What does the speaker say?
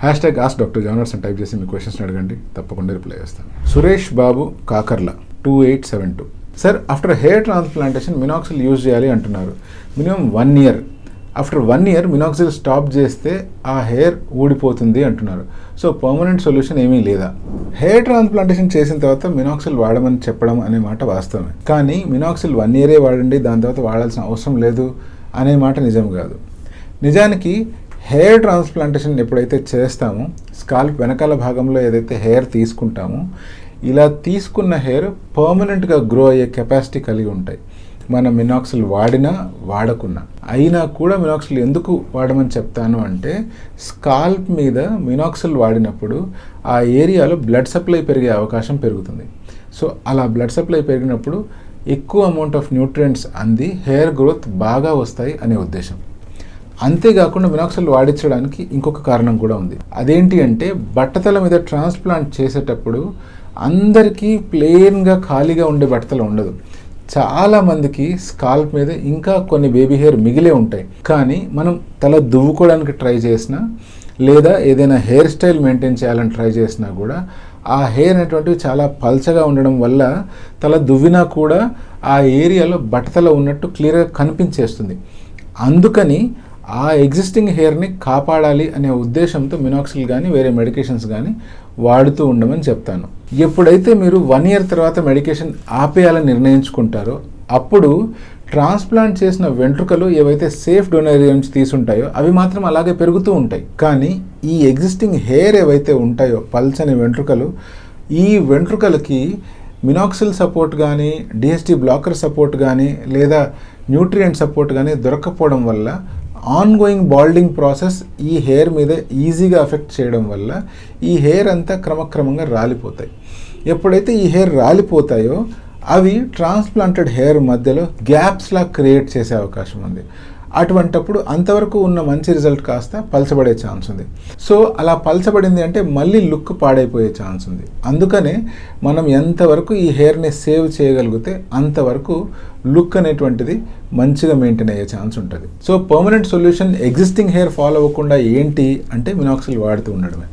#Ask Dr. Jonas అని type చేసి మీ క్వశ్చన్స్ అడగండి, తప్పకుండా రిప్లై చేస్తాను. Suresh Babu Kakarla 2872. Sir, after hair transplantation minoxidil use చేయాలి అంటున్నారు. Minimum 1 year. After 1 year minoxidil stop చేస్తే ఆ హెయిర్ ఊడిపోతుంది అంటున్నారు. సో పర్మనెంట్ సొల్యూషన్ ఏమీ లేదా? హెయిర్ ట్రాన్స్ప్లాంటేషన్ చేసిన తర్వాత మినాక్సిల్ వాడమని చెప్పడం అనే మాట వాస్తవమే. కానీ మినాక్సిల్ 1 year వాడండి, దాని తర్వాత వాడాల్సిన అవసరం లేదు అనే మాట నిజం కాదు. నిజానికి హెయిర్ ట్రాన్స్ప్లాంటేషన్ ఎప్పుడైతే చేస్తామో, స్కాల్ప్ వెనకాల భాగంలో ఏదైతే హెయిర్ తీసుకుంటామో, ఇలా తీసుకున్న హెయిర్ పర్మనెంట్గా గ్రో అయ్యే కెపాసిటీ కలిగి ఉంటాయి. మనం మినాక్సిల్ వాడినా వాడకున్నా. అయినా కూడా మినాక్సిల్ ఎందుకు వాడమని చెప్తాను అంటే, స్కాల్ప్ మీద మినాక్సిల్ వాడినప్పుడు ఆ ఏరియాలో బ్లడ్ సప్లై పెరిగే అవకాశం పెరుగుతుంది. సో అలా బ్లడ్ సప్లై పెరిగినప్పుడు ఎక్కువ అమౌంట్ ఆఫ్ న్యూట్రియంట్స్ అంది హెయిర్ గ్రోత్ బాగా వస్తాయి అనే ఉద్దేశం. అంతేకాకుండా మినాక్సిల్ వాడించడానికి ఇంకొక కారణం కూడా ఉంది. అదేంటి అంటే, బట్టతల మీద ట్రాన్స్ప్లాంట్ చేసేటప్పుడు అందరికీ ప్లెయిన్గా ఖాళీగా ఉండే బట్టతల ఉండదు. చాలామందికి స్కాల్ప్ మీద ఇంకా కొన్ని బేబీ హెయిర్ మిగిలే ఉంటాయి. కానీ మనం తల దువ్వుకోవడానికి ట్రై చేసినా, లేదా ఏదైనా హెయిర్ స్టైల్ మెయింటైన్ చేయాలని ట్రై చేసినా కూడా ఆ హెయిర్ అనేటువంటివి చాలా పల్చగా ఉండడం వల్ల తల దువ్వినా కూడా ఆ ఏరియాలో బట్టతల ఉన్నట్టు క్లియర్గా కనిపించేస్తుంది. అందుకని ఆ ఎగ్జిస్టింగ్ హెయిర్ని కాపాడాలి అనే ఉద్దేశంతో మినాక్సిల్ కానీ వేరే మెడికేషన్స్ కానీ వాడుతూ ఉండమని చెప్తాను. ఎప్పుడైతే మీరు 1 year తర్వాత మెడికేషన్ ఆపేయాలని నిర్ణయించుకుంటారో, అప్పుడు ట్రాన్స్ప్లాంట్ చేసిన వెంట్రుకలు ఏవైతే సేఫ్ డొనేరియా నుంచి తీసుంటాయో అవి మాత్రం అలాగే పెరుగుతూ ఉంటాయి. కానీ ఈ ఎగ్జిస్టింగ్ హెయిర్ ఏవైతే ఉంటాయో, పల్చని వెంట్రుకలు, ఈ వెంట్రుకలకి మినాక్సిల్ సపోర్ట్ కానీ, డిఎస్టీ బ్లాకర్ సపోర్ట్ కానీ, లేదా న్యూట్రియంట్ సపోర్ట్ కానీ దొరకకపోవడం వల్ల ఆన్గోయింగ్ బాల్డింగ్ ప్రాసెస్ ఈ హెయిర్ మీద ఈజీగా ఎఫెక్ట్ చేయడం వల్ల ఈ హెయిర్ అంతా క్రమక్రమంగా రాలిపోతాయి. ఎప్పుడైతే ఈ హెయిర్ రాలిపోతాయో అవి ట్రాన్స్ప్లాంటెడ్ హెయిర్ మధ్యలో గ్యాప్స్లా క్రియేట్ చేసే అవకాశం ఉంది. అటువంటప్పుడు అంతవరకు ఉన్న మంచి రిజల్ట్ కాస్త పలచబడే ఛాన్స్ ఉంది. సో అలా పలచబడింది అంటే మళ్ళీ లుక్ పాడైపోయే ఛాన్స్ ఉంది. అందుకనే మనం ఎంతవరకు ఈ హెయిర్ని సేవ్ చేయగలిగితే అంతవరకు లుక్ అనేటువంటిది మంచిగా మెయింటైన్ అయ్యే ఛాన్స్ ఉంటుంది. So permanent solution existing hair follow అవ్వకుండా ఏంటి అంటే మినాక్సిల్ వాడుతూ ఉండడమే.